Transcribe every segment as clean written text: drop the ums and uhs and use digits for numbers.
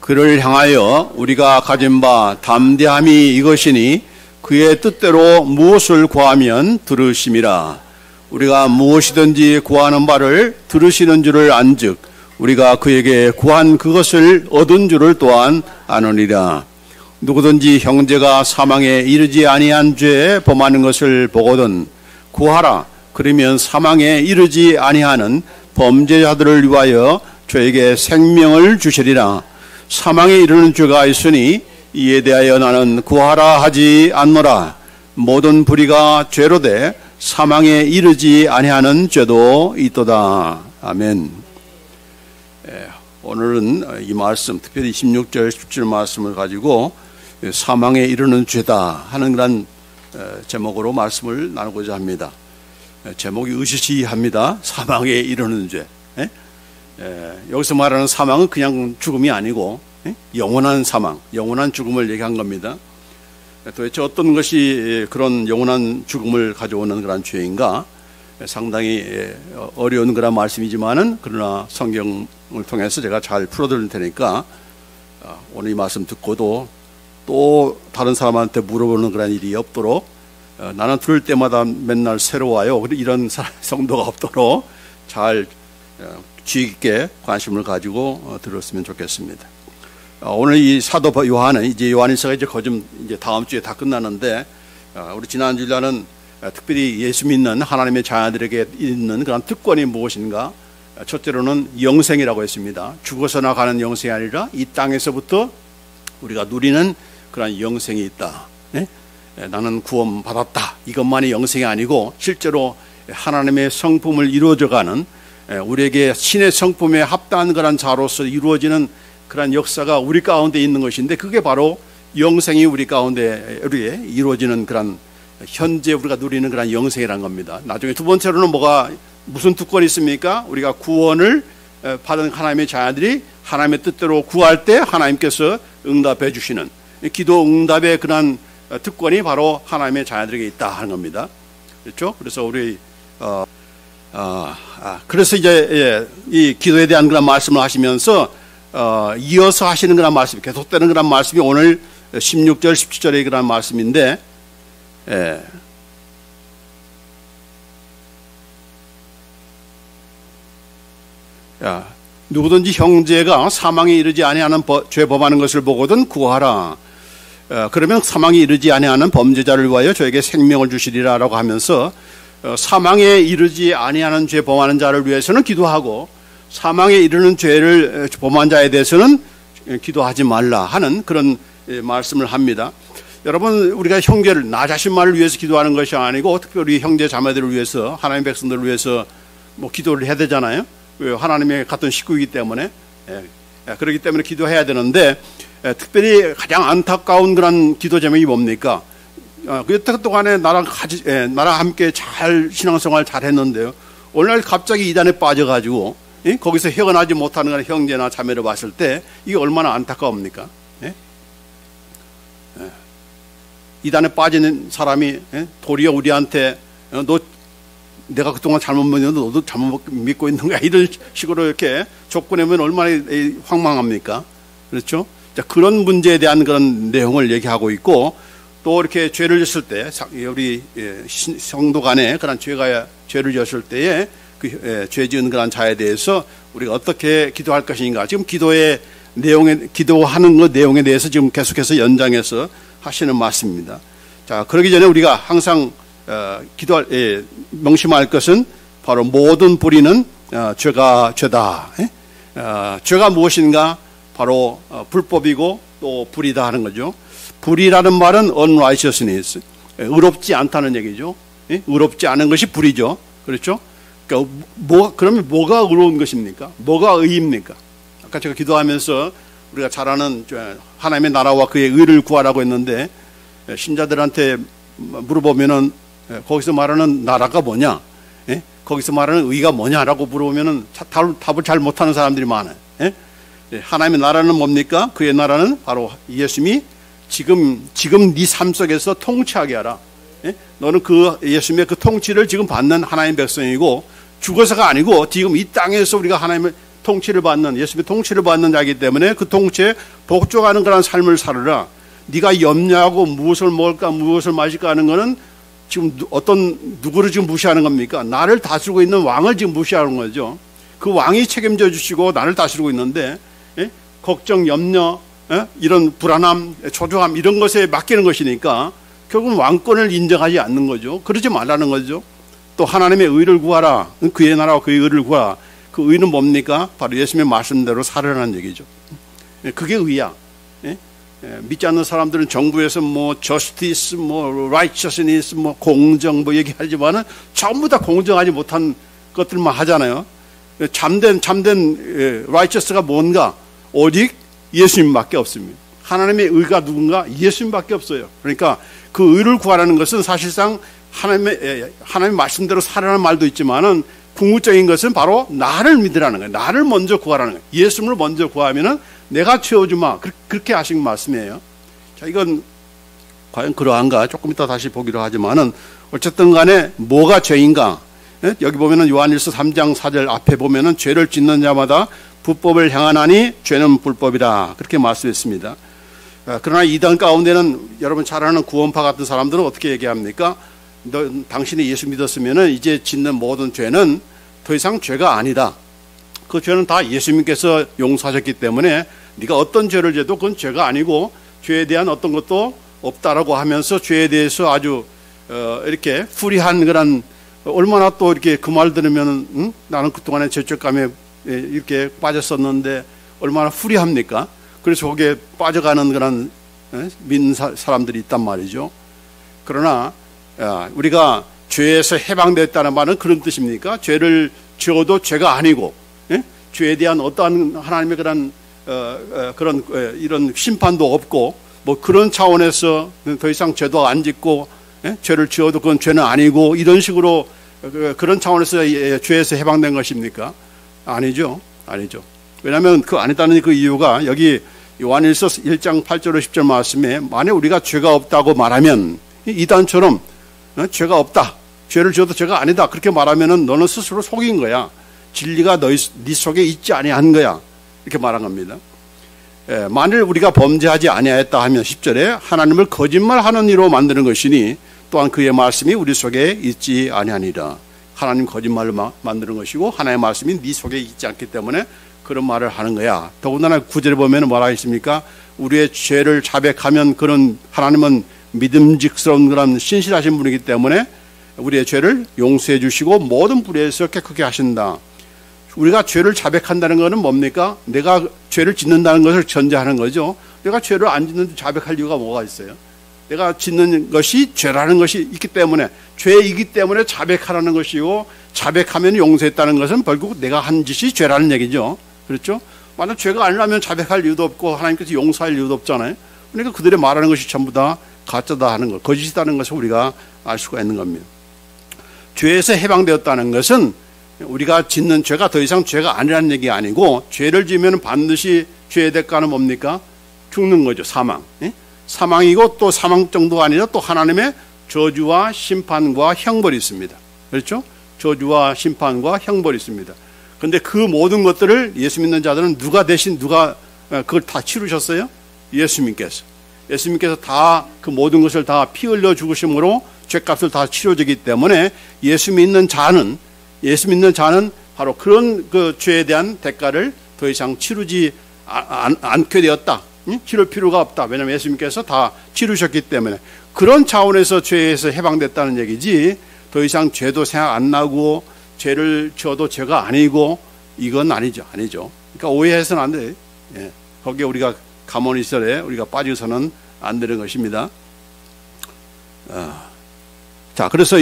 그를 향하여 우리가 가진 바 담대함이 이것이니 그의 뜻대로 무엇을 구하면 들으심이라. 우리가 무엇이든지 구하는 바를 들으시는 줄을 안즉 우리가 그에게 구한 그것을 얻은 줄을 또한 아느니라. 누구든지 형제가 사망에 이르지 아니한 죄에 범하는 것을 보거든 구하라. 그러면 사망에 이르지 아니하는 범죄자들을 위하여 저에게 생명을 주시리라. 사망에 이르는 죄가 있으니 이에 대하여 나는 구하라 하지 않노라. 모든 불의가 죄로 돼 사망에 이르지 아니하는 죄도 있도다. 아멘. 오늘은 이 말씀, 특별히 16절, 17절 말씀을 가지고 사망에 이르는 죄다 하는 그런 제목으로 말씀을 나누고자 합니다. 제목이 으시시합니다. 사망에 이르는 죄. 여기서 말하는 사망은 그냥 죽음이 아니고 영원한 사망, 영원한 죽음을 얘기한 겁니다. 도대체 어떤 것이 그런 영원한 죽음을 가져오는 그런 죄인가? 상당히 어려운 그런 말씀이지만은 그러나 성경을 통해서 제가 잘 풀어드릴 테니까 오늘 이 말씀 듣고도 또 다른 사람한테 물어보는 그런 일이 없도록 나는 들을 때마다 맨날 새로워요. 이런 성도가 없도록 잘 주의 깊게 관심을 가지고 들었으면 좋겠습니다. 오늘 이 사도 요한은 이제 요한일서가 이제 거좀 이제 다음 주에 다 끝나는데 우리 지난 주일날은 특별히 예수 믿는 하나님의 자녀들에게 있는 그런 특권이 무엇인가? 첫째로는 영생이라고 했습니다. 죽어서나 가는 영생이 아니라 이 땅에서부터 우리가 누리는 그런 영생이 있다. 나는 구원 받았다. 이것만이 영생이 아니고 실제로 하나님의 성품을 이루어져가는 우리에게 신의 성품에 합당한 그런 자로서 이루어지는 그런 역사가 우리 가운데 있는 것인데 그게 바로 영생이 우리 가운데 우리에 이루어지는 그런 현재 우리가 누리는 그런 영생이라는 겁니다. 나중에 두 번째로는 무슨 특권이 있습니까? 우리가 구원을 받은 하나님의 자녀들이 하나님의 뜻대로 구할 때 하나님께서 응답해 주시는 기도 응답의 그런 특권이 바로 하나님의 자녀들에게 있다 하는 겁니다. 그렇죠? 그래서 우리 그래서 이제 이 기도에 대한 그런 말씀을 하시면서 이어서 하시는 그런 말씀, 계속되는 그런 말씀이 오늘 16절, 17절의 그런 말씀인데, 누구든지 형제가 사망에 이르지 아니하는 죄 범하는 것을 보거든 구하라. 그러면 사망에 이르지 아니하는 범죄자를 위하여 저에게 생명을 주시리라라고 하면서 사망에 이르지 아니하는 죄 범하는 자를 위해서는 기도하고 사망에 이르는 죄를 범한 자에 대해서는 기도하지 말라 하는 그런 말씀을 합니다. 여러분 우리가 형제를 나 자신만을 위해서 기도하는 것이 아니고 특별히 형제 자매들을 위해서 하나님의 백성들을 위해서 기도를 해야 되잖아요. 하나님의 같은 식구이기 때문에 그렇기 때문에 기도해야 되는데 특별히 가장 안타까운 그런 기도 제목이 뭡니까? 그동안에 나랑 함께 잘 신앙생활 잘 했는데요. 오늘날 갑자기 이단에 빠져가지고 거기서 헤어나지 못하는 그런 형제나 자매를 봤을 때 이게 얼마나 안타까웁니까? 이단에 빠지는 사람이 도리어 우리한테 내가 그동안 잘못 믿었는데 너도 잘못 믿고 있는 거야 이런 식으로 이렇게 접근하면 얼마나 황망합니까? 그렇죠? 자, 그런 문제에 대한 그런 내용을 얘기하고 있고 또 이렇게 죄를 졌을 때 우리 성도 간에 그런 죄를 졌을 때에 죄 지은 그런 자에 대해서 우리가 어떻게 기도할 것인가 지금 기도하는 것 내용에 대해서 지금 계속해서 연장해서 하시는 말씀입니다. 자, 그러기 전에 우리가 항상 명심할 것은 바로 모든 불의는 죄가 죄다. 죄가 무엇인가? 바로 불법이고 또 불의다 하는 거죠. 불의라는 말은 unrighteousness, 의롭지 않다는 얘기죠. 의롭지 않은 것이 불의죠. 그렇죠? 그러니까 그러면 뭐가 의로운 것입니까? 뭐가 의입니까? 아까 제가 기도하면서 우리가 잘 아는 하나님의 나라와 그의 의를 구하라고 했는데 신자들한테 물어보면은 거기서 말하는 나라가 뭐냐? 거기서 말하는 의가 뭐냐라고 물어보면은 답을 잘 못하는 사람들이 많아요. 하나님의 나라는 뭡니까? 그의 나라는 바로 예수님이 지금 네 삶 속에서 통치하게 하라. 너는 그 예수님의 그 통치를 지금 받는 하나님의 백성이고 죽어서가 아니고 지금 이 땅에서 우리가 하나님의 통치를 받는, 예수님의 통치를 받는 자이기 때문에 그 통치에 복종하는 그런 삶을 살으라. 네가 염려하고 무엇을 먹을까 무엇을 마실까 하는 거는 지금 누구를 지금 무시하는 겁니까? 나를 다스리고 있는 왕을 지금 무시하는 거죠. 그 왕이 책임져 주시고 나를 다스리고 있는데, 예? 걱정, 염려, 예? 이런 불안함, 초조함 이런 것에 맡기는 것이니까 결국은 왕권을 인정하지 않는 거죠. 그러지 말라는 거죠. 또 하나님의 의를 구하라. 그의 나라와 그의 의를 구하라. 그 의는 뭡니까? 바로 예수님의 말씀대로 살으라는 얘기죠. 그게 의야. 믿지 않는 사람들은 정부에서 뭐 justice, 뭐 righteousness, 뭐 공정 뭐 얘기하지만은 전부 다 공정하지 못한 것들만 하잖아요. 참된 righteous가 뭔가? 오직 예수님밖에 없습니다. 하나님의 의가 누군가? 예수님밖에 없어요. 그러니까 그 의를 구하라는 것은 사실상 하나님의 말씀대로 살아라는 말도 있지만은 궁극적인 것은 바로 나를 믿으라는 거예요. 나를 먼저 구하라는 거예요. 예수님을 먼저 구하면은 내가 채워주마. 그렇게 하신 말씀이에요. 자, 이건 과연 그러한가? 조금 이따 다시 보기로 하지만은 어쨌든 간에 뭐가 죄인가? 여기 보면은 요한일서 3장 4절 앞에 보면은 죄를 짓는 자마다 불법을 향하나니 죄는 불법이라. 그렇게 말씀했습니다. 그러나 이단 가운데는 여러분 잘 아는 구원파 같은 사람들은 어떻게 얘기합니까? 당신이 예수 믿었으면은 이제 짓는 모든 죄는 더 이상 죄가 아니다. 그 죄는 다 예수님께서 용서하셨기 때문에 네가 어떤 죄를 져도 그건 죄가 아니고 죄에 대한 어떤 것도 없다라고 하면서 죄에 대해서 아주 이렇게 풀이한 그런 얼마나 또 이렇게 그 말 들으면 나는 그동안에 죄책감에 이렇게 빠졌었는데 얼마나 풀이합니까? 그래서 거기에 빠져가는 그런 믿는 사람들이 있단 말이죠. 그러나 우리가 죄에서 해방됐다는 말은 그런 뜻입니까? 죄를 지어도 죄가 아니고 죄에 대한 어떠한 하나님의 그런 이런 심판도 없고 뭐 그런 차원에서 더 이상 죄도 안 짓고 죄를 지어도 그건 죄는 아니고 이런 식으로 그런 차원에서 죄에서 해방된 것입니까? 아니죠. 왜냐하면 그 아니다는 그 이유가 여기 요한일서 1장 8절 10절 말씀에 만약 우리가 죄가 없다고 말하면 이단처럼 죄가 없다. 죄를 지어도 죄가 아니다. 그렇게 말하면은 너는 스스로 속인 거야. 진리가 네 속에 있지 아니한 거야. 이렇게 말한 겁니다. 만일 우리가 범죄하지 아니하였다 하면 10절에 하나님을 거짓말하는 이로 만드는 것이니 또한 그의 말씀이 우리 속에 있지 아니하니라. 하나님 거짓말을 만드는 것이고 하나님의 말씀이 네 속에 있지 않기 때문에 그런 말을 하는 거야. 더군다나 9절에 보면 뭐라 했습니까? 우리의 죄를 자백하면 그런 하나님은 믿음직스러운 그런 신실하신 분이기 때문에 우리의 죄를 용서해 주시고 모든 불의에서 깨끗게 하신다. 우리가 죄를 자백한다는 것은 뭡니까? 내가 죄를 짓는다는 것을 전제하는 거죠. 내가 죄를 안 짓는데 자백할 이유가 뭐가 있어요? 내가 짓는 것이 죄라는 것이 있기 때문에 죄이기 때문에 자백하라는 것이고 자백하면 용서했다는 것은 결국 내가 한 짓이 죄라는 얘기죠. 그렇죠? 만약 죄가 아니라면 자백할 이유도 없고 하나님께서 용서할 이유도 없잖아요. 그러니까 그들의 말하는 것이 전부 다 가짜다 하는 것, 거짓이다는 것을 우리가 알 수가 있는 겁니다. 죄에서 해방되었다는 것은 우리가 짓는 죄가 더 이상 죄가 아니라는 얘기 아니고 죄를 지으면 반드시 죄의 대가는 뭡니까? 죽는 거죠. 사망. 사망이고 또 사망 정도가 아니라 또 하나님의 저주와 심판과 형벌이 있습니다. 그렇죠? 저주와 심판과 형벌이 있습니다. 그런데 그 모든 것들을 예수 믿는 자들은 누가 그걸 다 치르셨어요? 예수님께서. 예수님께서 다 그 모든 것을 다 피 흘려 죽으심으로 죄값을 다 치러지기 때문에 예수 믿는 자는 바로 그런 그 죄에 대한 대가를 더 이상 치르지 않게 되었다. 치를 필요가 없다. 왜냐하면 예수님께서 다 치르셨기 때문에 그런 차원에서 죄에서 해방됐다는 얘기지 더 이상 죄도 생각 안 나고 죄를 지어도 죄가 아니고 이건 아니죠. 그러니까 오해해서는 안 돼요. 거기에 우리가 가문이설에 우리가 빠져서는 안 되는 것입니다. 자, 그래서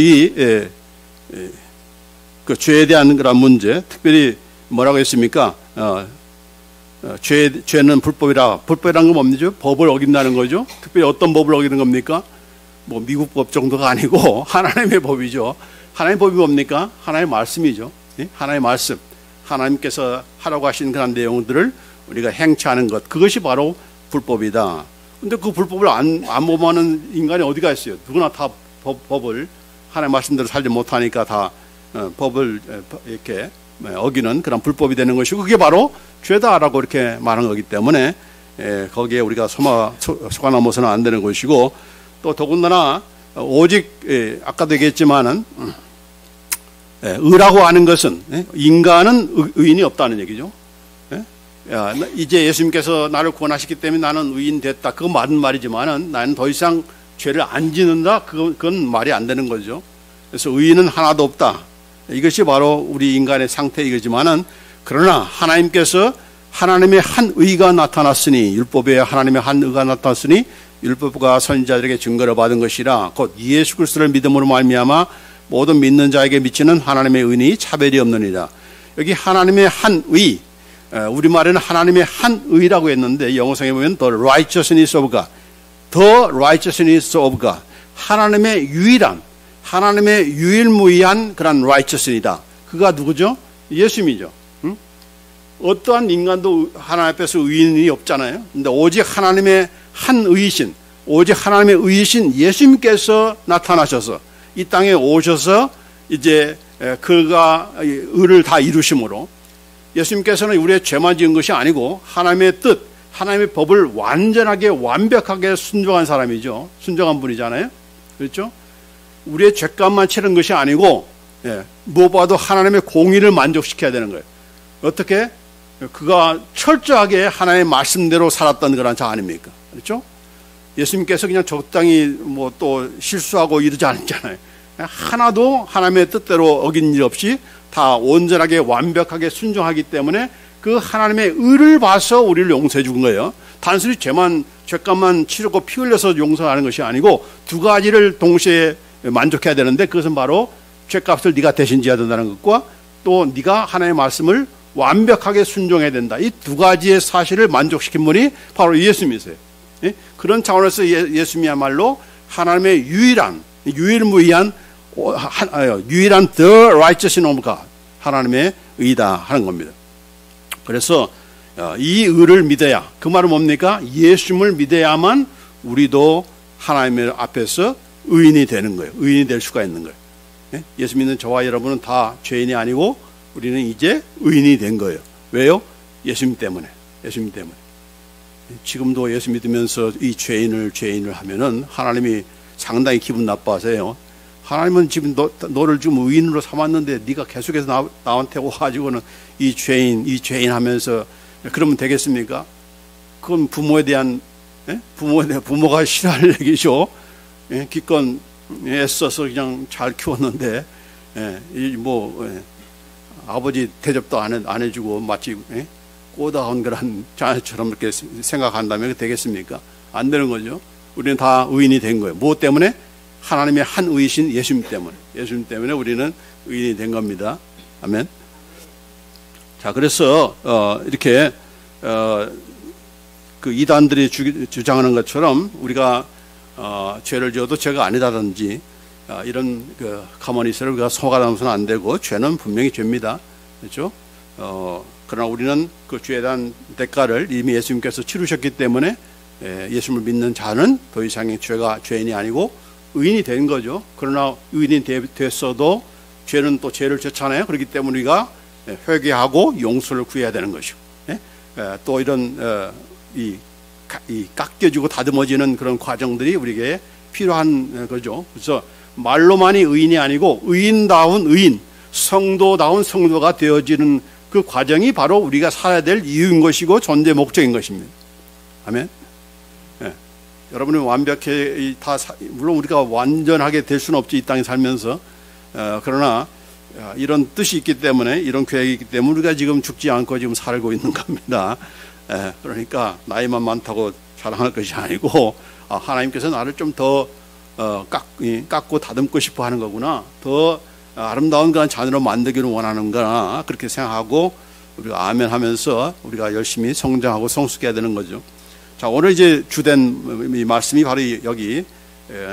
그 죄에 대한 그런 문제, 특별히 뭐라고 했습니까? 죄는 불법이라. 불법이라는 건 뭡니까? 법을 어긴다는 거죠. 특별히 어떤 법을 어기는 겁니까? 뭐 미국 법 정도가 아니고 하나님의 법이죠. 하나님의 법이 뭡니까? 하나님의 말씀이죠. 하나님의 말씀. 하나님께서 하라고 하신 그런 내용들을 우리가 행치하는 것. 그것이 바로 불법이다. 근데 그 불법을 안 모범하는 인간이 어디가 있어요? 누구나 다 법을 하나님의 말씀대로 살지 못하니까 다 법을 이렇게 어기는 그런 불법이 되는 것이고 그게 바로 죄다라고 이렇게 말한 거기 때문에 거기에 우리가 속아 넘어서는 안 되는 것이고 또 더군다나 오직 아까도 얘기했지만은 의라고 하는 것은 인간은 의인이 없다는 얘기죠. 이제 예수님께서 나를 구원하셨기 때문에 나는 의인 됐다. 그건 맞는 말이지만은 나는 더 이상 죄를 안 짓는다. 그건 말이 안 되는 거죠. 그래서 의인은 하나도 없다. 이것이 바로 우리 인간의 상태이지만은 그러나 하나님께서 하나님의 한 의가 나타났으니 율법에 하나님의 한 의가 나타났으니 율법과 선지자들에게 증거를 받은 것이라 곧 예수 그리스도를 믿음으로 말미암아 모든 믿는 자에게 미치는 하나님의 의니 차별이 없느니라. 여기 하나님의 한 의, 우리말에는 하나님의 한 의라고 했는데 영어성에 보면 the righteousness of God, the righteousness of God, 하나님의 유일한, 하나님의 유일무이한 그런 righteousness이다. 그가 누구죠? 예수님이죠. 어떠한 인간도 하나님 앞에서 의인이 없잖아요. 근데 오직 하나님의 한 의이신, 오직 하나님의 의이신 예수님께서 나타나셔서 이 땅에 오셔서 이제 그가 의를 다 이루심으로 예수님께서는 우리의 죄만 지은 것이 아니고 하나님의 뜻, 하나님의 법을 완전하게 완벽하게 순종한 사람이죠. 순종한 분이잖아요. 그렇죠? 우리의 죄값만 치른 것이 아니고 무엇보다도 하나님의 공의를 만족시켜야 되는 거예요. 어떻게? 그가 철저하게 하나님의 말씀대로 살았던 그런 자 아닙니까? 그렇죠? 예수님께서 그냥 적당히 뭐 또 실수하고 이러지 않잖아요. 하나도 하나님의 뜻대로 어긴 일 없이 다 온전하게 완벽하게 순종하기 때문에 그 하나님의 의를 봐서 우리를 용서해 준 거예요. 단순히 죄값만 치르고 피 흘려서 용서하는 것이 아니고 두 가지를 동시에 만족해야 되는데 그것은 바로 죄값을 네가 대신 져야 된다는 것과 또 네가 하나님의 말씀을 완벽하게 순종해야 된다. 이 두 가지의 사실을 만족시킨 분이 바로 예수님이세요. 그런 차원에서 예수님이야말로 하나님의 유일무이한 the righteousness of God, 하나님의 의다 하는 겁니다. 그래서 이 의를 믿어야, 그 말은 뭡니까? 예수님을 믿어야만 우리도 하나님의 앞에서 의인이 되는 거예요. 의인이 될 수가 있는 거예요. 예수 믿는 저와 여러분은 다 죄인이 아니고 우리는 이제 의인이 된 거예요. 왜요? 예수님 때문에. 예수님 때문에. 지금도 예수 믿으면서 이 죄인을 하면은 하나님이 상당히 기분 나빠하세요. 하나님은 지금 너를 좀 의인으로 삼았는데 네가 계속해서 나한테 와가지고는 이 죄인 하면서 그러면 되겠습니까? 그건 부모에 대한 부모가 싫어할 얘기죠. 기껏 애써서 그냥 잘 키웠는데 아버지 대접도 안 해주고 마치 꼬다운 그런 자녀처럼 이렇게 생각한다면 되겠습니까? 안 되는 거죠. 우리는 다 의인이 된 거예요. 무엇 때문에? 하나님의 한 의이신 예수님 때문에. 예수님 때문에 우리는 의인이 된 겁니다. 아멘. 자, 그래서 이렇게 그 이단들이 주장하는 것처럼 우리가 죄를 지어도 죄가 아니다든지 이런 그 가만히서를 우리가 속아나서는 안 되고 죄는 분명히 죄입니다. 그렇죠? 그러나 우리는 그 죄에 대한 대가를 이미 예수님께서 치르셨기 때문에 예수님을 믿는 자는 더 이상의 죄인이 아니고 의인이 된 거죠. 그러나 의인이 됐어도 죄는 또 죄를 졌잖아요. 그렇기 때문에 우리가 회개하고 용서를 구해야 되는 것이고 또 이런 이 깎여지고 다듬어지는 그런 과정들이 우리에게 필요한 거죠. 그래서 말로만이 의인이 아니고 의인다운 의인, 성도다운 성도가 되어지는 그 과정이 바로 우리가 살아야 될 이유인 것이고 존재 목적인 것입니다. 아멘. 여러분이 완벽히 물론 우리가 완전하게 될 수는 없지 이 땅에 살면서 그러나 이런 뜻이 있기 때문에 이런 계획이 있기 때문에 우리가 지금 죽지 않고 지금 살고 있는 겁니다. 그러니까 나이만 많다고 자랑할 것이 아니고 하나님께서 나를 좀 더 깎고 다듬고 싶어 하는 거구나. 더 아름다운 그런 자녀로 만들기를 원하는구나. 그렇게 생각하고 우리가 아멘 하면서 우리가 열심히 성장하고 성숙해야 되는 거죠. 자, 오늘 이제 주된 이 말씀이 바로 여기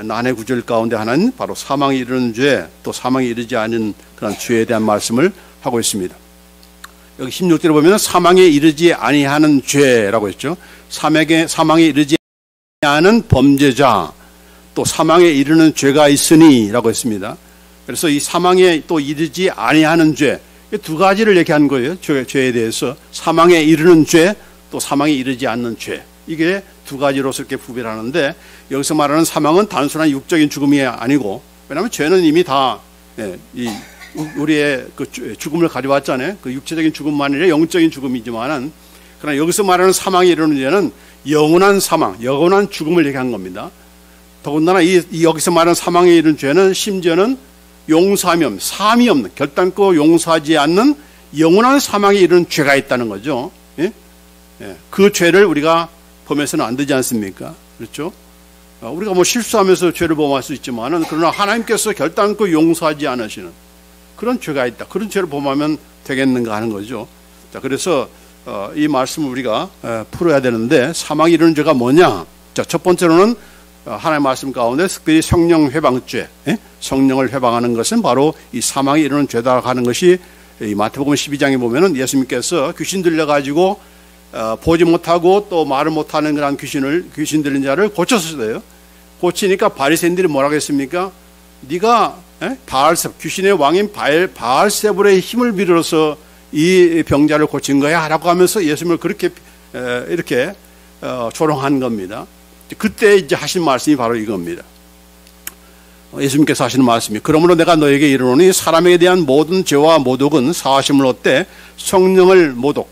난해 구절 가운데 하나는 바로 사망에 이르는 죄, 또 사망에 이르지 않은 그런 죄에 대한 말씀을 하고 있습니다. 여기 16절에 보면 사망에 이르지 아니하는 죄라고 했죠. 사망에 이르지 않은 범죄자, 또 사망에 이르는 죄가 있으니라고 했습니다. 그래서 이 사망에 또 이르지 아니하는 죄, 두 가지를 얘기한 거예요. 죄에 대해서. 사망에 이르는 죄, 또 사망에 이르지 않는 죄. 이게 두 가지로서 이렇게 구별하는데, 여기서 말하는 사망은 단순한 육적인 죽음이 아니고, 왜냐하면 죄는 이미 다 우리의 그 죽음을 가져왔잖아요. 그 육체적인 죽음만 아니라 영적인 죽음이지만은, 그러나 여기서 말하는 사망에 이르는 죄는 영원한 사망, 영원한 죽음을 얘기한 겁니다. 더군다나 여기서 말하는 사망에 이르는 죄는 심지어는 용서함이 없는, 사함이 없는, 결단코 용서하지 않는 영원한 사망에 이르는 죄가 있다는 거죠. 예? 예. 그 죄를 우리가 범해서는 안 되지 않습니까? 그렇죠? 우리가 뭐 실수하면서 죄를 범할 수 있지만은, 그러나 하나님께서 결단코 용서하지 않으시는 그런 죄가 있다. 그런 죄를 범하면 되겠는가 하는 거죠. 자, 그래서 이 말씀을 우리가 풀어야 되는데, 사망에 이르는 죄가 뭐냐? 자, 첫 번째로는 하나님의 말씀 가운데 특별히 성령 회방죄, 성령을 회방하는 것은 바로 이 사망에 이르는 죄다 하는 것이, 이 마태복음 12장에 보면은 예수님께서 귀신 들려가지고 보지 못하고 또 말을 못하는 그런 귀신 들린 자를 고쳤어요. 고치니까 바리새인들이 뭐라고 했습니까? 네가 귀신의 왕인 바알세불의 힘을 빌어서 이 병자를 고친 거야 라고 하면서 예수님을 그렇게 이렇게 조롱한 겁니다. 그때 이제 하신 말씀이 바로 이겁니다. 예수님께서 하시는 말씀이, 그러므로 내가 너에게 이르노니 사람에 대한 모든 죄와 모독은 사하심을 얻되 성령을 모독,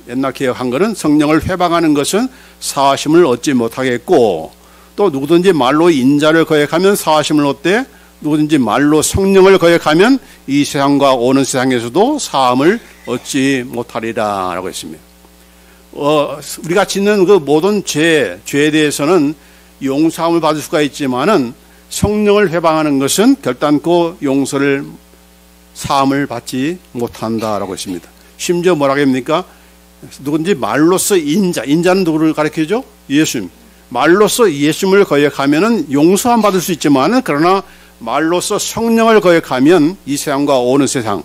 옛날 개혁한 거는 성령을 회방하는 것은 사하심을 얻지 못하겠고, 또 누구든지 말로 인자를 거역하면 사하심을 얻되 누구든지 말로 성령을 거역하면 이 세상과 오는 세상에서도 사함을 얻지 못하리라 라고 했습니다. 우리가 짓는 그 모든 죄에 대해서는 용서함을 받을 수가 있지만은 성령을 회방하는 것은 결단코 용서를, 사함을 받지 못한다라고 했습니다. 심지어 뭐라고 합니까? 누군지 말로써 인자는 누구를 가리키죠? 예수님. 말로써 예수님을 거역하면은 용서함 받을 수 있지만은, 그러나 말로써 성령을 거역하면 이 세상과 오는 세상,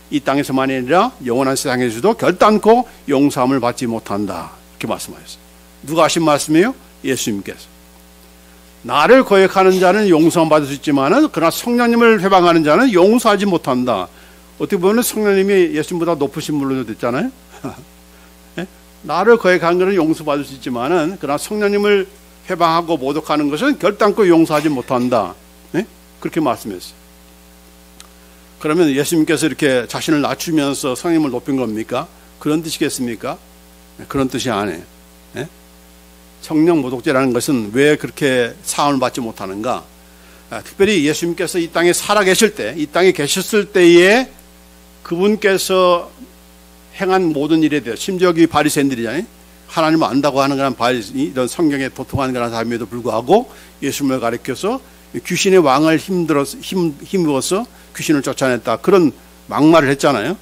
이 땅에서만이 아니라 영원한 세상에서도 결단코 용서함을 받지 못한다. 이렇게 말씀하셨어요. 누가 하신 말씀이에요? 예수님께서. 나를 거역하는 자는 용서함 받을 수 있지만은, 그러나 성령님을 회방하는 자는 용서하지 못한다. 어떻게 보면 성령님이 예수님보다 높으신 분으로 됐잖아요. 나를 거역하는 것은 용서받을 수 있지만은, 그러나 성령님을 회방하고 모독하는 것은 결단코 용서하지 못한다. 그렇게 말씀했어요. 그러면 예수님께서 이렇게 자신을 낮추면서 성령님을 높인 겁니까? 그런 뜻이겠습니까? 그런 뜻이 아니에요. 성령 모독죄라는 것은 왜 그렇게 사함을 받지 못하는가? 특별히 예수님께서 이 땅에 살아계실 때, 이 땅에 계셨을 때에 그분께서 행한 모든 일에 대해, 심지어 여기 바리새인들이잖아요. 하나님을 안다고 하는 그런 이런 성경에 도통하는 그런 사람에도 불구하고 예수님을 가리켜서 귀신의 왕을 힘입어서 귀신을 쫓아냈다. 그런 막말을 했잖아요.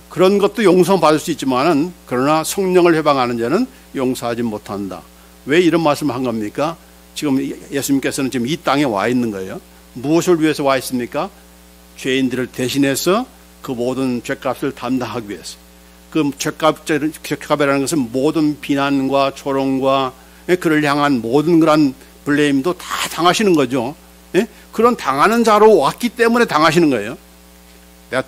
그런 것도 용서받을 수 있지만은, 그러나 성령을 회방하는 자는 용서하지 못한다. 왜 이런 말씀을 한 겁니까? 지금 예수님께서는 지금 이 땅에 와 있는 거예요. 무엇을 위해서 와 있습니까? 죄인들을 대신해서 그 모든 죄값을 담당하기 위해서. 그 죄값이라는 것은 모든 비난과 조롱과 그를 향한 모든 그런 블레임도 다 당하시는 거죠. 그런 당하는 자로 왔기 때문에 당하시는 거예요. 내가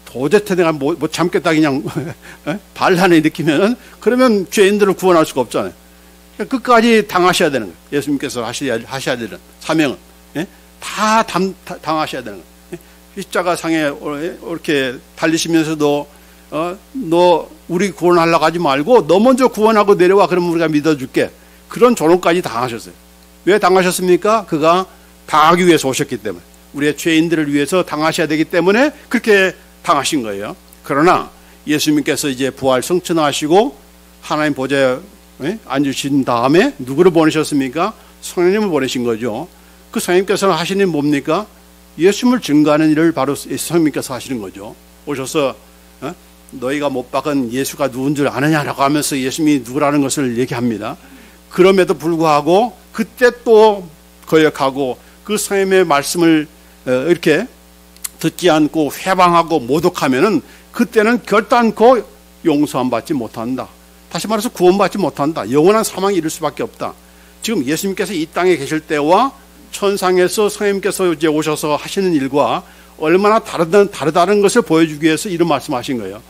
도저히 내가 못 참겠다 그냥 반란을 느끼면은, 그러면 죄인들을 구원할 수가 없잖아요. 끝까지 당하셔야 되는 거예요. 예수님께서 하셔야 되는 사명은 다 당하셔야 되는 거예요. 십자가 상에 이렇게 달리시면서도 너 우리 구원하려고 하지 말고 너 먼저 구원하고 내려와, 그러면 우리가 믿어줄게. 그런 조롱까지 당하셨어요. 왜 당하셨습니까? 그가 당하기 위해서 오셨기 때문에, 우리의 죄인들을 위해서 당하셔야 되기 때문에 그렇게 당하신 거예요. 그러나 예수님께서 이제 부활 승천하시고 하나님 보좌에 앉으신 다음에 누구를 보내셨습니까? 성령님을 보내신 거죠. 그 성령님께서 하시는 게 뭡니까? 예수님을 증거하는 일을 바로 성령님께서 하시는 거죠. 오셔서 너희가 못 박은 예수가 누군 줄 아느냐라고 하면서 예수님이 누구라는 것을 얘기합니다. 그럼에도 불구하고 그때 또 거역하고 그 성령님의 말씀을 이렇게 듣지 않고 회방하고 모독하면은, 그때는 결단코 용서함 받지 못한다. 다시 말해서 구원받지 못한다. 영원한 사망에 이를 수밖에 없다. 지금 예수님께서 이 땅에 계실 때와 천상에서 성령님께서 이제 오셔서 하시는 일과 얼마나 다르다는 것을 보여주기 위해서 이런 말씀하신 거예요.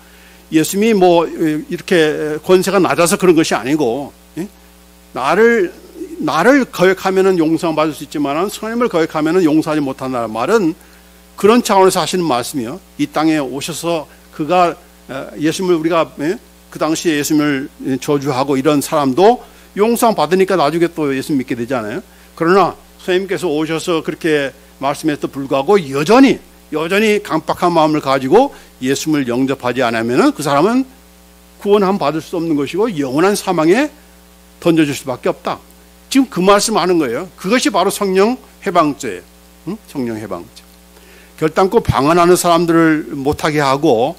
예수님이 뭐 이렇게 권세가 낮아서 그런 것이 아니고, 나를 거역하면은 용서받을 수 있지만 성령님을 거역하면은 용서하지 못한다는 말은 그런 차원에서 하시는 말씀이요. 이 땅에 오셔서 그가 예수님을 우리가 그 당시에 예수님을 저주하고 이런 사람도 용서 받으니까 나중에 또 예수 믿게 되잖아요. 그러나 선생님께서 오셔서 그렇게 말씀에도 불구하고 여전히 강박한 마음을 가지고 예수님을 영접하지 않으면 그 사람은 구원함 받을 수 없는 것이고 영원한 사망에 던져질 수밖에 없다. 지금 그 말씀하는 거예요. 그것이 바로 성령 해방죄예요. 성령 해방죄. 결단코 방언하는 사람들을 못하게 하고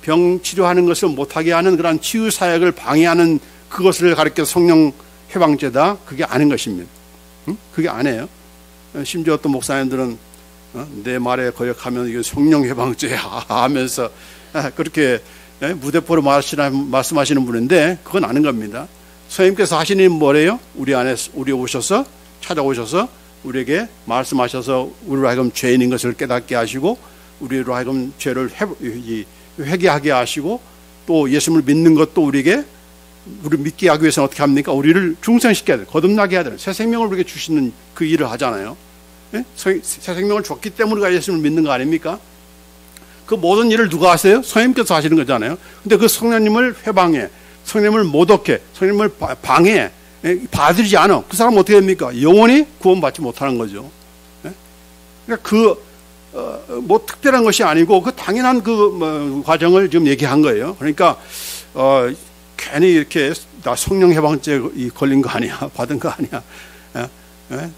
병 치료하는 것을 못하게 하는 그런 치유 사역을 방해하는 그것을 가리켜 성령 해방죄다. 그게 아닌 것입니다. 그게 아니에요. 심지어 어떤 목사님들은 내 말에 거역하면 이거 성령 해방죄야 하면서 그렇게 무대포로 말씀하시는 분인데 그건 아닌 겁니다. 선생님께서 하시는 일은 뭐래요? 우리 안에 오셔서 찾아오셔서 우리에게 말씀하셔서 우리로 하여금 죄인인 것을 깨닫게 하시고 우리로 하여금 죄를 회개하게 하시고 또 예수님을 믿는 것도 우리를 믿게 하기 위해서는 어떻게 합니까? 우리를 중생시켜야 돼요. 거듭나게 해야 돼요. 새 생명을 우리에게 주시는 그 일을 하잖아요. 새 생명을 줬기 때문에 우리가 예수님을 믿는 거 아닙니까? 그 모든 일을 누가 하세요? 성령님께서 하시는 거잖아요. 근데 그 성령님을 회방해, 성령님을 모독해, 성령님을 방해, 받들이지 않아. 그 사람은 어떻게 됩니까? 영원히 구원받지 못하는 거죠. 그러니까 뭐 특별한 것이 아니고 그 당연한 과정을 지금 얘기한 거예요. 그러니까 괜히 이렇게 나 성령 해방죄 걸린 거 아니야, 받은 거 아니야.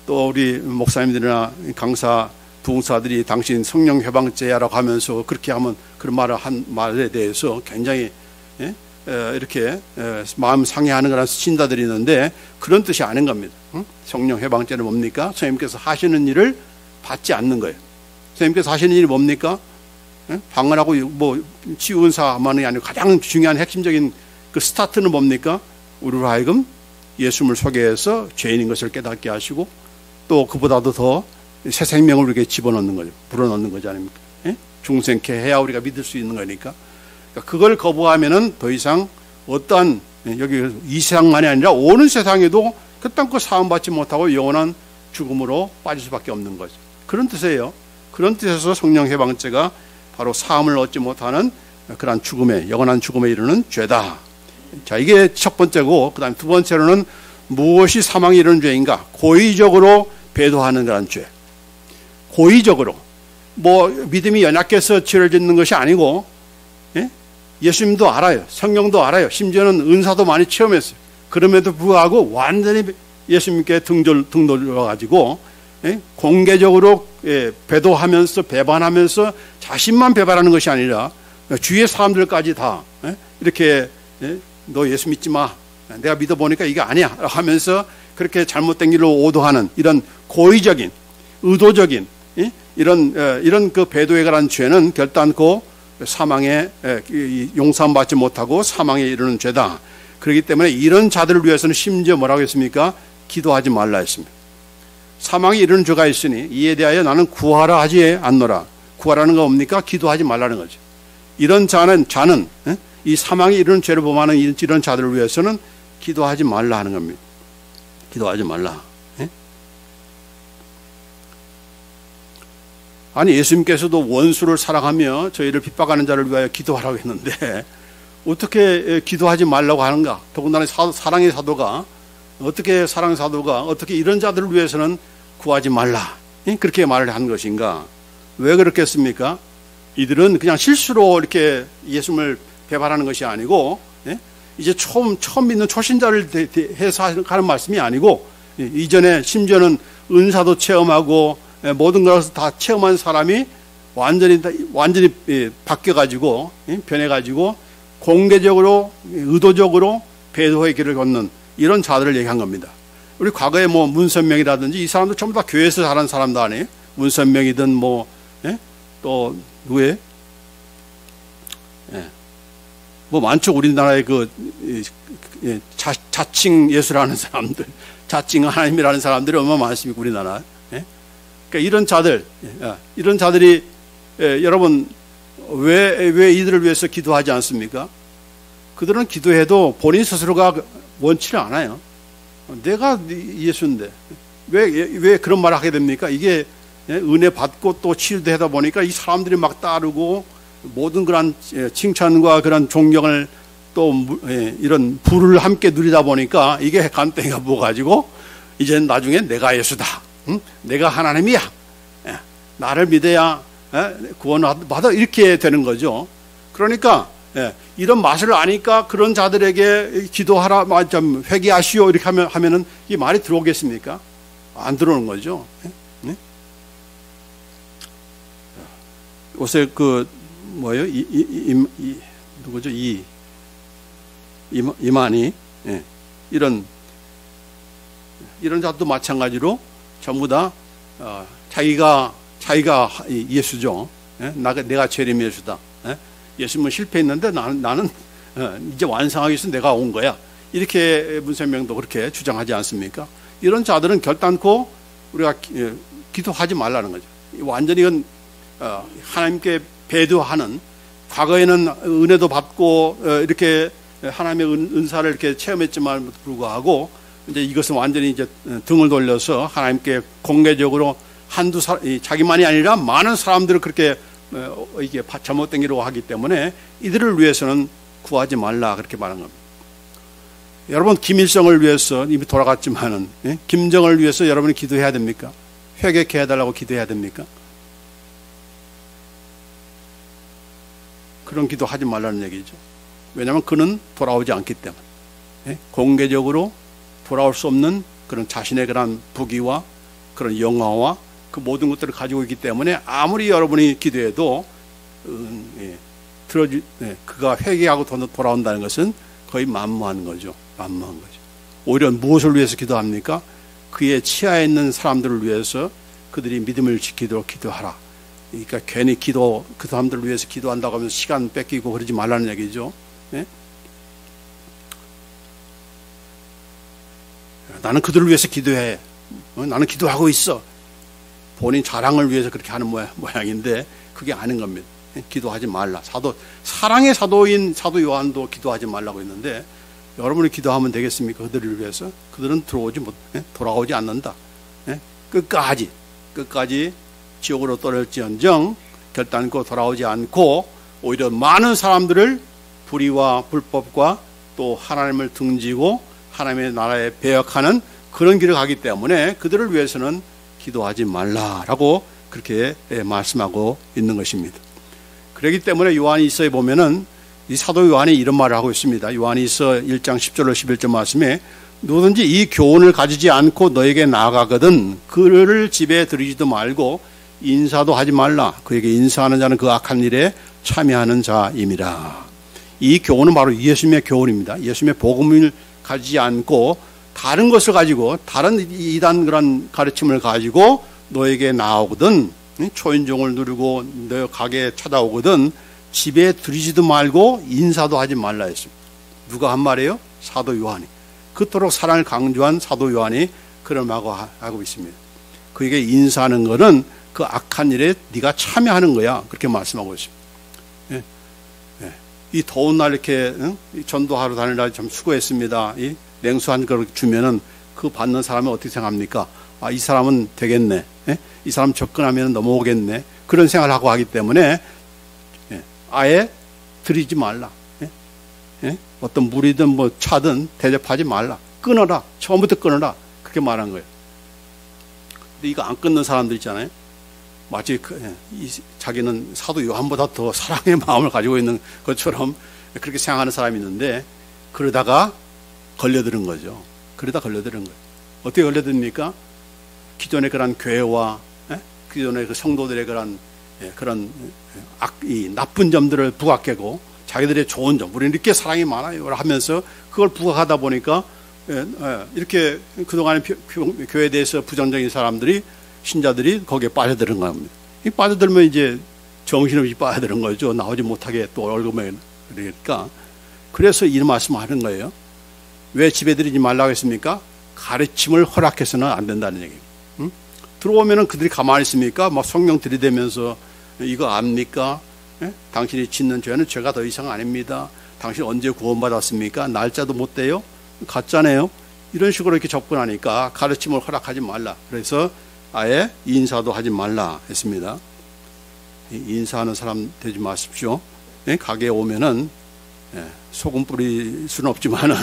또 우리 목사님들이나 강사, 부흥사들이 당신 성령 해방죄야라고 하면서 그렇게 하면 그런 말을 한 말에 대해서 굉장히 이렇게 마음 상해하는 그런 신자들이 있는데 그런 뜻이 아닌 겁니다. 성령 해방죄는 뭡니까? 선생님께서 하시는 일을 받지 않는 거예요. 선생님께서 하시는 일이 뭡니까? 방언하고 뭐 치유 은사만이 아니고 가장 중요한 핵심적인 그 스타트는 뭡니까? 우리로 하여금 예수님을 소개해서 죄인인 것을 깨닫게 하시고 또 그보다도 더 새 생명을 우리에게 집어넣는 거죠. 불어넣는 거지 아닙니까? 중생케 해야 우리가 믿을 수 있는 거니까. 그러니까 그걸 거부하면은 더 이상 어떠한 여기 이 세상만이 아니라 오는 세상에도 그땅 사함받지 못하고 영원한 죽음으로 빠질 수밖에 없는 거죠. 그런 뜻이에요. 그런 뜻에서 성령 해방죄가 바로 사함을 얻지 못하는 그러한 죽음에 영원한 죽음에 이르는 죄다. 자, 이게 첫 번째고 그다음 두 번째로는 무엇이 사망에 이르는 죄인가? 고의적으로 배도하는 그런 죄. 고의적으로 뭐 믿음이 연약해서 죄를 짓는 것이 아니고 예수님도 알아요. 성령도 알아요. 심지어는 은사도 많이 체험했어요. 그럼에도 불구하고 완전히 예수님께 등 돌려가지고 공개적으로 배도하면서 배반하면서 자신만 배반하는 것이 아니라 주위의 사람들까지 다 이렇게 너 예수 믿지 마. 내가 믿어보니까 이게 아니야 하면서 그렇게 잘못된 길로 오도하는 이런 고의적인 의도적인 이런 그 배도에 관한 죄는 결단코 사망에 용서받지 못하고 사망에 이르는 죄다. 그렇기 때문에 이런 자들을 위해서는 심지어 뭐라고 했습니까? 기도하지 말라 했습니다. 사망에 이르는 죄가 있으니 이에 대하여 나는 구하라 하지 않노라. 구하라는 거 뭡니까? 기도하지 말라는 거죠. 이런 자는 이 사망에 이르는 죄를 범하는 이런 자들을 위해서는 기도하지 말라 하는 겁니다. 기도하지 말라. 아니 예수님께서도 원수를 사랑하며 저희를 핍박하는 자를 위하여 기도하라고 했는데 어떻게 기도하지 말라고 하는가? 더군다나 사랑의 사도가 어떻게 이런 자들을 위해서는 구하지 말라 그렇게 말을 한 것인가? 왜 그렇겠습니까? 이들은 그냥 실수로 이렇게 예수님을 배반하는 것이 아니고 이제 처음 믿는 초신자를 해서 하는 말씀이 아니고 이전에 심지어는 은사도 체험하고 모든 것을 다 체험한 사람이 완전히 바뀌어가지고 변해가지고 공개적으로 의도적으로 배도의 길을 걷는 이런 자들을 얘기한 겁니다. 우리 과거에 뭐 문선명이라든지 이 사람도 전부 다 교회에서 자란 사람도 아니에요. 문선명이든 또 누구예요? 뭐 많죠. 우리나라의 자칭 예수라는 사람들, 자칭 하나님이라는 사람들이 얼마나 많습니까? 우리나라. 그러니까 이런 자들이 여러분 왜 이들을 위해서 기도하지 않습니까? 그들은 기도해도 본인 스스로가 원치를 않아요. 내가 예수인데 왜 그런 말을 하게 됩니까? 이게 은혜 받고 또 치유되다 보니까 이 사람들이 막 따르고 모든 그런 칭찬과 그런 존경을 또 이런 부를 함께 누리다 보니까 이게 간땡이가 부어가지고 이제 나중에 내가 예수다, 내가 하나님이야, 나를 믿어야 구원받아, 이렇게 되는 거죠. 그러니까 이런 맛을 아니까 그런 자들에게 기도하라, 좀 회개하시오 이렇게 하면은 이 말이 들어오겠습니까? 안 들어오는 거죠. 요새 그 뭐예요? 누구죠? 이만희, 이런 자도 마찬가지로 전부 다 자기가 예수죠. 내가 재림 예수다. 예수님은 실패했는데 나는 이제 완성하기 위해서 내가 온 거야. 이렇게 문선명도 그렇게 주장하지 않습니까? 이런 자들은 결단코 우리가 기도하지 말라는 거죠. 완전히 이건 하나님께 배도하는, 과거에는 은혜도 받고 이렇게 하나님의 은사를 이렇게 체험했지만 불구하고 이제 이것은 완전히 이제 등을 돌려서 하나님께 공개적으로 자기만이 아니라 많은 사람들을 그렇게 이게 잘못된 기로 하기 때문에 이들을 위해서는 구하지 말라, 그렇게 말한 겁니다. 여러분, 김일성을 위해서 이미 돌아갔지만은 김정을 위해서 여러분이 기도해야 됩니까? 회개케 해달라고 기도해야 됩니까? 그런 기도하지 말라는 얘기죠. 왜냐하면 그는 돌아오지 않기 때문에, 공개적으로 돌아올 수 없는 그런 자신의 그런 부귀와 그런 영화와 그 모든 것들을 가지고 있기 때문에 아무리 여러분이 기도해도 그가 회개하고 돌아온다는 것은 거의 만무한 거죠. 만무한 거죠. 오히려 무엇을 위해서 기도합니까? 그의 치하에 있는 사람들을 위해서 그들이 믿음을 지키도록 기도하라. 그러니까 괜히 그 사람들을 위해서 기도한다고 하면서 시간 뺏기고 그러지 말라는 얘기죠. 나는 그들을 위해서 기도해. 나는 기도하고 있어. 본인 자랑을 위해서 그렇게 하는 모양인데 그게 아닌 겁니다. 기도하지 말라. 사랑의 사도인 사도 요한도 기도하지 말라고 했는데 여러분이 기도하면 되겠습니까? 그들을 위해서? 그들은 돌아오지 않는다. 끝까지 지옥으로 떨어질지언정 결단코 돌아오지 않고 오히려 많은 사람들을 불의와 불법과 또 하나님을 등지고 하나님의 나라에 배역하는 그런 길을 가기 때문에 그들을 위해서는 기도하지 말라라고 그렇게 말씀하고 있는 것입니다. 그렇기 때문에 요한일서에 보면은 이 사도 요한이 이런 말을 하고 있습니다. 요한일서 1장 10절로 11절 말씀에 누구든지 이 교훈을 가지지 않고 너에게 나아가거든 그를 집에 들이지도 말고 인사도 하지 말라. 그에게 인사하는 자는 그 악한 일에 참여하는 자임이라. 이 교훈은 바로 예수님의 교훈입니다. 예수님의 복음을 가지지 않고 다른 것을 가지고 다른 이단 그런 가르침을 가지고 너에게 나오거든 초인종을 누르고 너 가게에 찾아오거든 집에 들이지도 말고 인사도 하지 말라 했습니다. 누가 한 말이에요? 사도 요한이. 그토록 사랑을 강조한 사도 요한이 그런 말을 하고 있습니다. 그에게 인사하는 것은 그 악한 일에 네가 참여하는 거야. 그렇게 말씀하고 있습니다. 이 더운 날 이렇게 전도하러 다니느라 좀 수고했습니다. 이 냉수 한 그릇 주면은 그 받는 사람은 어떻게 생각합니까? 이 사람은 되겠네. 이 사람 접근하면 넘어오겠네. 그런 생각을 하고 하기 때문에 아예 드리지 말라. 어떤 물이든 뭐 차든 대접하지 말라. 끊어라. 처음부터 끊어라. 그렇게 말한 거예요. 근데 이거 안 끊는 사람들 있잖아요. 마치 자기는 사도 요한보다 더 사랑의 마음을 가지고 있는 것처럼 그렇게 생각하는 사람이 있는데 그러다가 걸려드는 거죠. 어떻게 걸려듭니까? 기존의 그런 교회와 기존의 그 성도들의 그런 나쁜 점들을 부각하고 자기들의 좋은 점, 우리는 이렇게 사랑이 많아요 하면서 그걸 부각하다 보니까 이렇게 그동안에 교회에 대해서 부정적인 사람들이 신자들이 거기에 빠져드는 겁니다. 빠져들면 이제 정신없이 빠져드는 거죠. 나오지 못하게 또 얼굴에 그러니까. 그래서 이 말씀을 하는 거예요. 왜 집에 들이지 말라고 했습니까? 가르침을 허락해서는 안 된다는 얘기예요. 들어오면은 그들이 가만히 있습니까? 막 성경 들이대면서 이거 압니까? 예? 당신이 짓는 죄는 죄가 더 이상 아닙니다. 당신 언제 구원받았습니까? 날짜도 못 돼요? 같잖아요. 이런 식으로 이렇게 접근하니까 가르침을 허락하지 말라. 그래서 아예 인사도 하지 말라 했습니다. 인사하는 사람 되지 마십시오. 예? 가게에 오면은 소금 뿌릴 수는 없지만은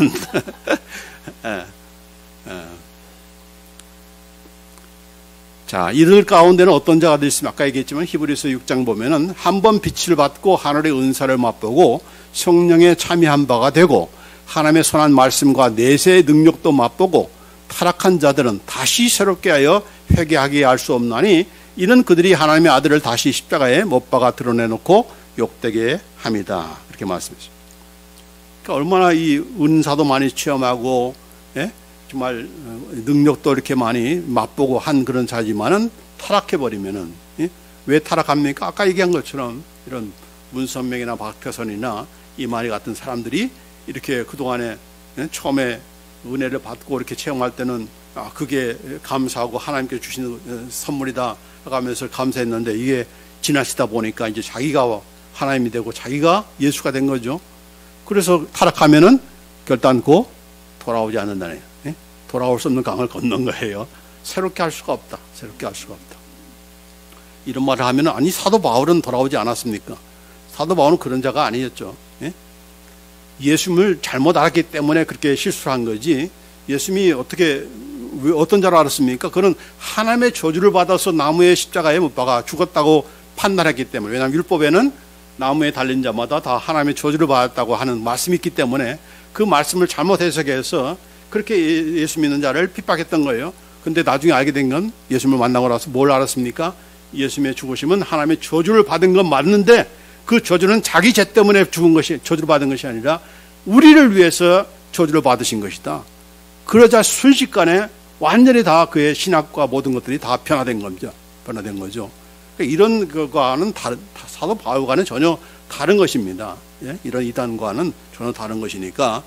자, 이들 가운데는 어떤 자가 있으면 아까 얘기했지만 히브리서 6장 보면은 한 번 빛을 받고 하늘의 은사를 맛보고 성령에 참여한 바가 되고 하나님의 선한 말씀과 내세의 능력도 맛보고 타락한 자들은 다시 새롭게 하여 회개하게 할 수 없나니 이는 그들이 하나님의 아들을 다시 십자가에 못 박아 드러내놓고 욕되게 합니다. 이렇게 말씀했습니다. 그러니까 얼마나 이 은사도 많이 체험하고 정말 능력도 이렇게 많이 맛보고 한 그런 자지만은 타락해버리면은 왜 타락합니까? 아까 얘기한 것처럼 이런 문선명이나 박태선이나 이만희 같은 사람들이 이렇게 그동안에 처음에 은혜를 받고 이렇게 체험할 때는 그게 감사하고 하나님께 주시는 선물이다 하면서 감사했는데 이게 지나시다 보니까 이제 자기가 하나님이 되고 자기가 예수가 된 거죠. 그래서 타락하면은 결단코 돌아오지 않는다네요. 돌아올 수 없는 강을 건넌 거예요. 새롭게 할 수가 없다. 새롭게 할 수가 없다. 이런 말을 하면은 아니 사도 바울은 돌아오지 않았습니까? 사도 바울은 그런 자가 아니었죠. 예수님을 잘못 알았기 때문에 그렇게 실수를 한 거지. 예수님이 왜 어떤 자를 알았습니까? 그는 하나님의 저주를 받아서 나무의 십자가에 못 박아 죽었다고 판단했기 때문에. 왜냐하면 율법에는 나무에 달린 자마다 다 하나님의 저주를 받았다고 하는 말씀이 있기 때문에 그 말씀을 잘못 해석해서 그렇게 예수 믿는 자를 핍박했던 거예요. 근데 나중에 알게 된 건 예수님을 만나고 나서 뭘 알았습니까? 예수님의 죽으심은 하나님의 저주를 받은 건 맞는데 그 저주는 자기 죄 때문에 저주를 받은 것이 아니라 우리를 위해서 저주를 받으신 것이다. 그러자 순식간에 완전히 다 그의 신학과 모든 것들이 다 변화된 거죠. 그러니까 이런 것과는 사도 바울과는 전혀 다른 것입니다. 이런 이단과는 전혀 다른 것이니까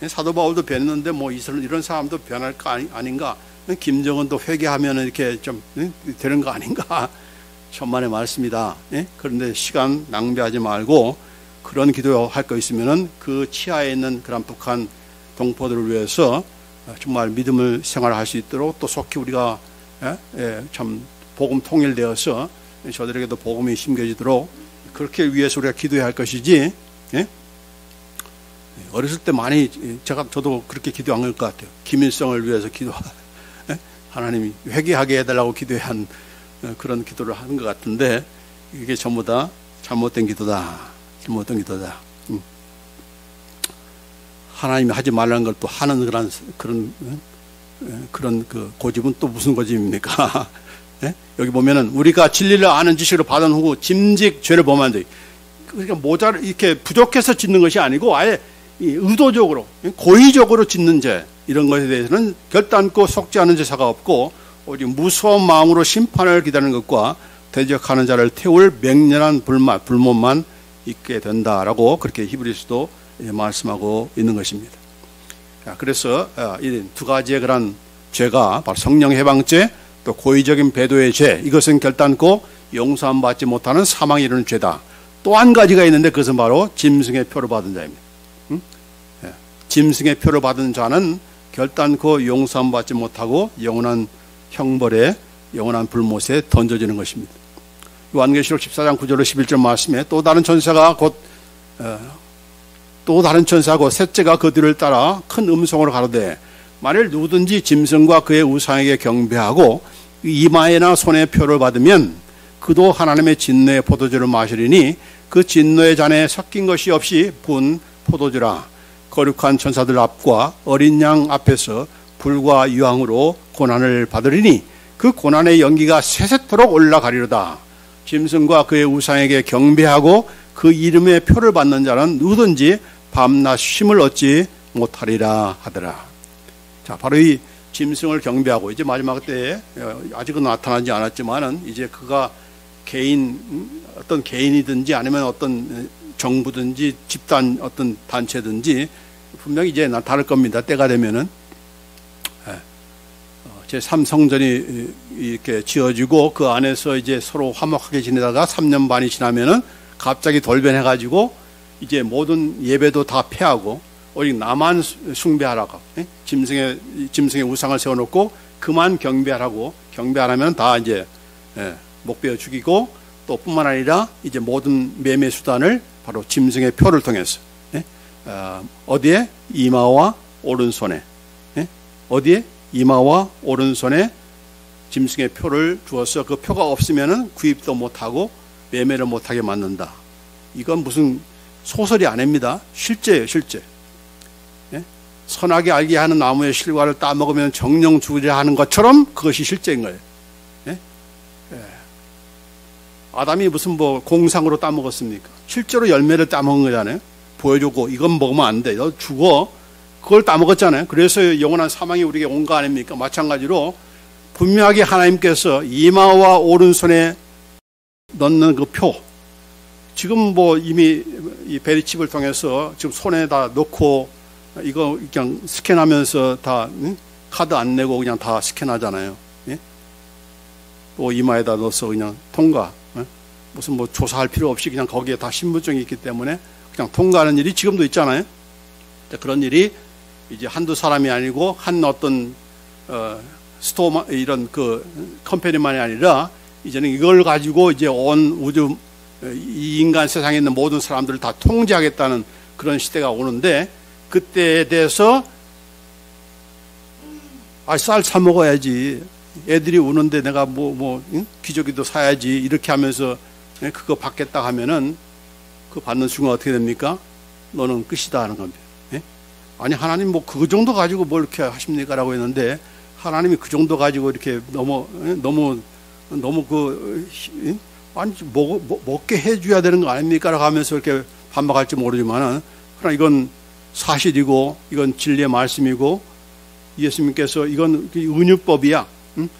사도 바울도 변했는데 뭐 이런 사람도 변할 거 아닌가? 김정은도 회개하면 이렇게 좀 되는 거 아닌가? 천만의 말씀이다. 그런데 시간 낭비하지 말고 그런 기도할 거 있으면은 그 치하에 있는 그런 북한 동포들을 위해서 정말 믿음을 생활할 수 있도록 또 속히 우리가 참 복음 통일되어서 저들에게도 복음이 심겨지도록 그렇게 위해서 우리가 기도해야 할 것이지. 어렸을 때 많이 저도 그렇게 기도한 것 같아요. 김일성을 위해서 하나님이 회개하게 해달라고 기도한 그런 기도를 하는 것 같은데 이게 전부 다 잘못된 기도다. 잘못된 기도다. 하나님이 하지 말라는 걸 또 하는 그런 그 고집은 또 무슨 고집입니까? 여기 보면은 우리가 진리를 아는 지식으로 받은 후 짐짓 죄를 범한 데 그러니까 이렇게 부족해서 짓는 것이 아니고 아예 의도적으로 고의적으로 짓는 죄 이런 것에 대해서는 결단코 속지 않은 제사가 없고 오직 무서운 마음으로 심판을 기다리는 것과 대적하는 자를 태울 맹렬한 불못만 있게 된다라고 그렇게 히브리서도 말씀하고 있는 것입니다. 그래서 이 두 가지의 그런 죄가 바로 성령 해방죄 또 고의적인 배도의 죄 이것은 결단코 용서받지 못하는 사망에 이르는 죄다. 또 한 가지가 있는데 그것은 바로 짐승의 표를 받은 자입니다. 짐승의 표를 받은 자는 결단코 용서받지 못하고 영원한 형벌에 영원한 불못에 던져지는 것입니다. 요한계시록 14장 9절로 11절 말씀에 또 다른 천사가 곧 셋째가 그 뒤를 따라 큰 음성으로 가로되 만일 누구든지 짐승과 그의 우상에게 경배하고 이마에나 손에 표를 받으면 그도 하나님의 진노의 포도주를 마시리니 그 진노의 잔에 섞인 것이 없이 분 포도주라. 거룩한 천사들 앞과 어린 양 앞에서 불과 유황으로 고난을 받으리니 그 고난의 연기가 세세토록 올라가리로다. 짐승과 그의 우상에게 경배하고 그 이름의 표를 받는 자는 누구든지 밤낮 쉼을 얻지 못하리라 하더라. 자, 바로 이 짐승을 경배하고 이제 마지막 때에 아직은 나타나지 않았지만은 이제 그가 어떤 개인이든지 아니면 어떤 정부든지 집단 어떤 단체든지 분명히 이제 나타날 겁니다. 때가 되면은 제3성전이 이렇게 지어지고 그 안에서 이제 서로 화목하게 지내다가 3년 반이 지나면은 갑자기 돌변해가지고 이제 모든 예배도 다 폐하고 오직 나만 숭배하라고, 짐승의 우상을 세워놓고 그만 경배하라고, 경배하라면 다 이제 목베어 죽이고, 또 뿐만 아니라 이제 모든 매매 수단을 바로 짐승의 표를 통해서 어디에? 이마와 오른손에, 어디에? 이마와 오른손에 짐승의 표를 주어서 그 표가 없으면은 구입도 못하고 매매를 못하게 만든다. 이건 무슨 소설이 아닙니다. 실제예요, 실제. 선하게 하는 나무의 실과를 따먹으면 정령 죽으려 하는 것처럼 그것이 실제인 거예요. 아담이 무슨 뭐 공상으로 따먹었습니까? 실제로 열매를 따먹은 거잖아요. 보여주고 이건 먹으면 안 돼, 너 죽어. 그걸 따먹었잖아요. 그래서 영원한 사망이 우리에게 온 거 아닙니까? 마찬가지로 분명하게 하나님께서 이마와 오른손에 넣는 그 표, 지금 뭐 이미 이 베리칩을 통해서 지금 손에다 넣고 이거 그냥 스캔하면서 다 카드 안 내고 그냥 다 스캔하잖아요. 또 이마에다 넣어서 그냥 통과. 무슨 뭐 조사할 필요 없이 그냥 거기에 다 신분증이 있기 때문에 그냥 통과하는 일이 지금도 있잖아요. 그런 일이 이제 한두 사람이 아니고 한 어떤 스토어 이런 그 컴퍼니만이 아니라 이제는 이걸 가지고 이제 온 우주 이 인간 세상에 있는 모든 사람들을 다 통제하겠다는 그런 시대가 오는데, 그때에 대해서 쌀 사 먹어야지, 애들이 우는데 내가 기저귀도 사야지 이렇게 하면서 그거 받겠다 하면은 그 받는 순간 어떻게 됩니까? 너는 끝이다 하는 겁니다. 아니 하나님 뭐 그 정도 가지고 뭘 이렇게 하십니까? 라고 했는데, 하나님이 그 정도 가지고 이렇게 너무 아니 먹게 해줘야 되는 거 아닙니까? 라고 하면서 이렇게 반박할지 모르지만은, 그러나 이건 사실이고 이건 진리의 말씀이고 예수님께서 이건 은유법이야.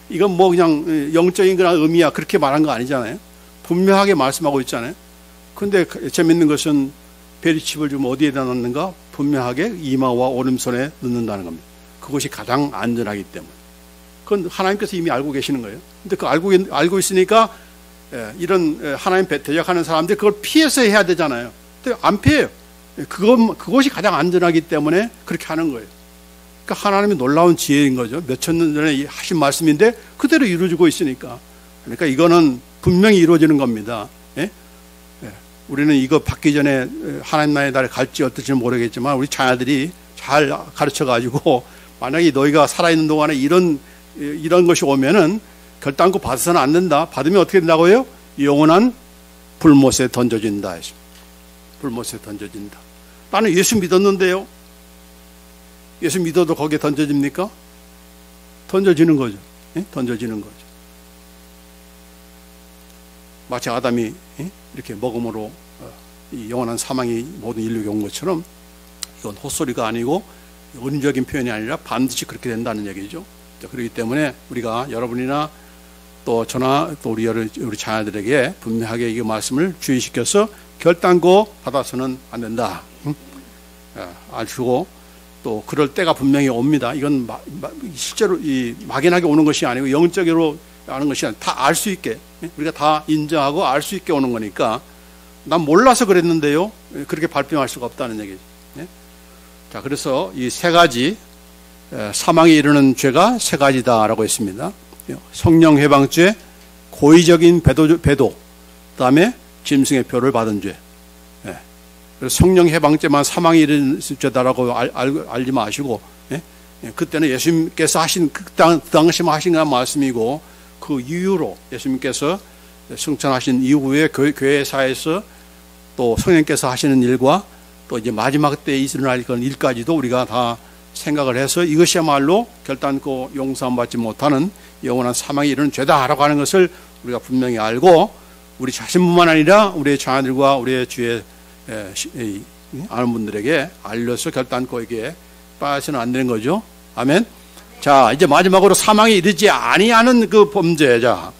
이건 뭐 그냥 영적인 그런 의미야, 그렇게 말한 거 아니잖아요. 분명하게 말씀하고 있잖아요. 그런데 재밌는 것은 베리칩을 좀 어디에다 넣는가? 분명하게 이마와 오른손에 넣는다는 겁니다. 그것이 가장 안전하기 때문에. 그건 하나님께서 이미 알고 계시는 거예요. 근데 그 알고 있으니까 이런 하나님 대적하는 사람들이 그걸 피해서 해야 되잖아요. 근데 안 피해요. 그것이 가장 안전하기 때문에 그렇게 하는 거예요. 그러니까 하나님의 놀라운 지혜인 거죠. 몇천 년 전에 하신 말씀인데 그대로 이루어지고 있으니까. 그러니까 이거는 분명히 이루어지는 겁니다. 우리는 이거 받기 전에 하나님 나라에 갈지 어떨지는 모르겠지만 우리 자녀들이 잘 가르쳐가지고 만약에 너희가 살아있는 동안에 이런 것이 오면은 결단코 받아서는 안 된다. 받으면 어떻게 된다고요? 영원한 불못에 던져진다. 불못에 던져진다. 나는 예수 믿었는데요. 예수 믿어도 거기에 던져집니까? 던져지는 거죠. 던져지는 거죠. 마치 아담이 이렇게 먹음으로 이 영원한 사망이 모든 인류에게 온 것처럼 이건 헛소리가 아니고 은유적인 표현이 아니라 반드시 그렇게 된다는 얘기죠. 그렇기 때문에 우리가 여러분이나 또 저나 또 우리 자녀들에게 분명하게 이 말씀을 주의시켜서 결단코 받아서는 안 된다. 알고 또 그럴 때가 분명히 옵니다. 이건 실제로 막연하게 오는 것이 아니고 영적으로 아는 것이 아니라 다 알 수 있게, 우리가 다 인정하고 알 수 있게 오는 거니까, 난 몰라서 그랬는데요, 그렇게 발표할 수가 없다는 얘기죠. 자, 그래서 이 세 가지 사망에 이르는 죄가 세 가지다라고 했습니다. 성령 해방죄, 고의적인 배도, 그다음에 짐승의 표를 받은 죄. 그래서 성령 해방죄만 사망에 이르는 죄다라고 알지 마시고, 그때는 예수님께서 하신 그 당시만 하신 그런 말씀이고, 그 이후로 예수님께서 승천하신 이후에 교회사에서 또 성령께서 하시는 일과 또 이제 마지막 때에 일어날 그런 일까지도 우리가 다 생각을 해서 이것이야말로 결단코 용서함 받지 못하는 영원한 사망에 이르는 죄다라고 하는 것을 우리가 분명히 알고, 우리 자신뿐만 아니라 우리의 자녀들과 우리의 주위에 아는 분들에게 알려서 결단코 이게 빠져서는 안 되는 거죠. 아멘. 자, 이제 마지막으로 사망에 이르지 아니하는 그 범죄자,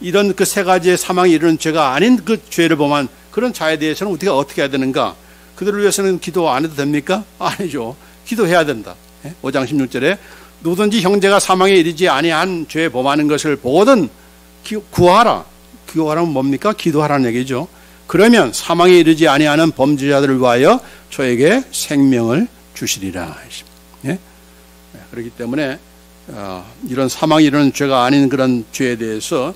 이런 그 세 가지의 사망에 이르는 죄가 아닌 그 죄를 범한 그런 자에 대해서는 우리가 어떻게 해야 되는가? 그들을 위해서는 기도 안 해도 됩니까? 아니죠. 기도해야 된다. 5장 16절에 누구든지 형제가 사망에 이르지 아니한 죄에 범하는 것을 보거든 구하라. 구하라면 뭡니까? 기도하라는 얘기죠. 그러면 사망에 이르지 아니하는 범죄자들을 위하여 저에게 생명을 주시리라. 예? 그렇기 때문에 이런 사망에 이르는 죄가 아닌 그런 죄에 대해서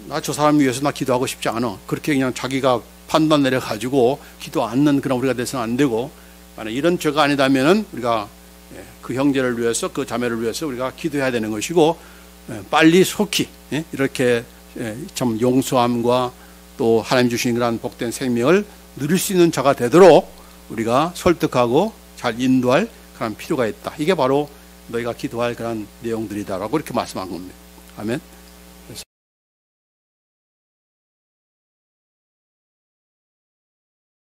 나 저 사람 위해서 나 기도하고 싶지 않아. 그렇게 그냥 자기가 판단 내려가지고 기도 않는 그런 우리가 돼서는 안 되고, 만약 이런 죄가 아니다면은 우리가 그 형제를 위해서, 그 자매를 위해서 우리가 기도해야 되는 것이고, 빨리 속히 이렇게 참 용서함과 또 하나님 주신 그런 복된 생명을 누릴 수 있는 자가 되도록 우리가 설득하고 잘 인도할 그런 필요가 있다. 이게 바로 너희가 기도할 그런 내용들이다라고 이렇게 말씀한 겁니다. 아멘.